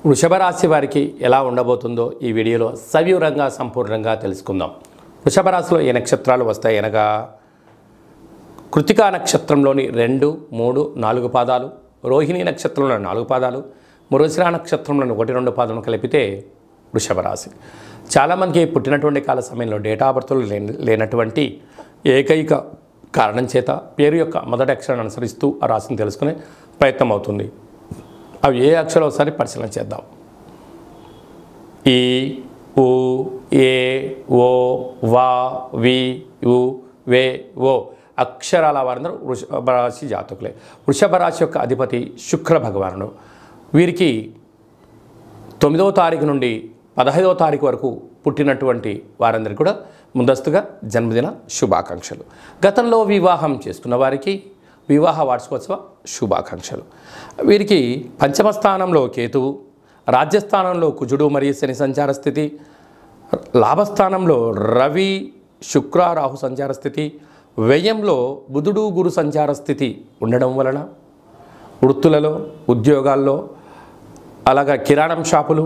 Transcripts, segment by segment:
వృషభ రాశి వారికి ఎలా ఉండబోతుందో ఈ వీడియోలో సవివరంగా సంపూర్ణంగా తెలుసుకుందాం. వృషభ రాశిలో ఏ నక్షత్రాలు వస్తాయి అనగా కృతికా నక్షత్రంలోని 2, 3, 4 పాదాలు, రోహిణి నక్షత్రంలోని 4 పాదాలు, మృగశిర నక్షత్రంలోని 1, 2 పాదాలను కలిపితే వృషభ రాశి. చాలామందికి పుట్టినటువంటి కాల సమయంలో డేటా బర్త్లు లేనటువంటి ఏకైక కారణం చేత పేరు యొక్క మొదటి అక్షరాన్ని అనుసరిస్తూ ఆ రాశిని తెలుసుకునే ప్రయత్నం అవుతుంది. అవి ఏ అక్షరం ఒకసారి పరిశీలన చేద్దాం. ఈ, ఉ, ఏ, ఓ, వా, వి, ఉ, వే, ఓ అక్షరాల వారందరూ వృషభ రాశి జాతకులే. వృషభ రాశి యొక్క అధిపతి శుక్ర భగవానుడు. వీరికి 9వ తారీఖు నుండి 15వ తారీఖు వరకు పుట్టినటువంటి వారందరికీ కూడా ముందస్తుగా జన్మదిన శుభాకాంక్షలు. గతంలో వివాహం చేసుకున్న వారికి వివాహ వార్షికోత్సవ శుభాకాంక్షలు. వీరికి పంచమ స్థానంలో కేతువు, రాజ్యస్థానంలో కుజుడు మరియు శని సంచార స్థితి, లాభస్థానంలో రవి, శుక్ర, రాహు సంచార స్థితి, వ్యయంలో బుధుడు, గురు సంచార స్థితి ఉండడం వలన వృత్తులలో, ఉద్యోగాల్లో, అలాగే కిరాణం షాపులు,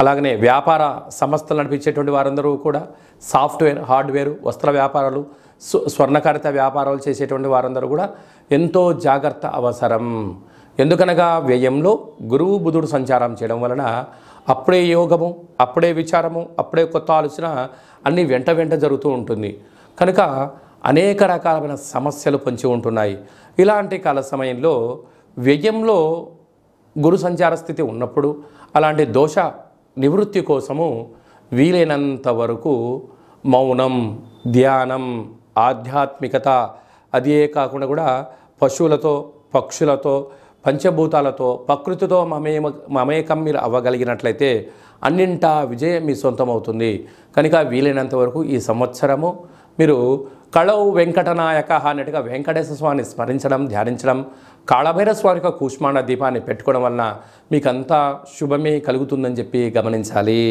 అలాగనే వ్యాపార సంస్థలు నడిపించేటువంటి వారందరూ కూడా సాఫ్ట్వేర్, హార్డ్వేర్, వస్త్ర వ్యాపారాలు, స్వర్ణకారిత వ్యాపారాలు చేసేటువంటి వారందరూ కూడా ఎంతో జాగ్రత్త అవసరం. ఎందుకనగా వ్యయంలో గురువు, బుధుడు సంచారం చేయడం వలన అప్పుడే యోగము, అప్పుడే విచారము, అప్పుడే కొత్త ఆలోచన అన్నీ వెంట వెంట జరుగుతూ ఉంటుంది. కనుక అనేక రకాలైన సమస్యలు పొంచి ఉంటున్నాయి. ఇలాంటి కాల సమయంలో వ్యయంలో గురు సంచార స్థితి ఉన్నప్పుడు అలాంటి దోష నివృత్తి కోసము వీలైనంత వరకు మౌనం, ధ్యానం, ఆధ్యాత్మికత, అదే కాకుండా కూడా పశువులతో, పక్షులతో, పంచభూతాలతో, ప్రకృతితో మమేకం మీరు అవ్వగలిగినట్లయితే అన్నింటా విజయం మీ సొంతం అవుతుంది. కనుక వీలైనంత వరకు ఈ సంవత్సరము మీరు కళౌ వెంకటనాయక అన్నట్టుగా వెంకటేశ్వర స్వామిని స్మరించడం, ధ్యానించడం, కాళభైరవ స్వామి యొక్క కూష్మాండ దీపాన్ని పెట్టుకోవడం వలన మీకంతా శుభమే కలుగుతుందని చెప్పి గమనించాలి.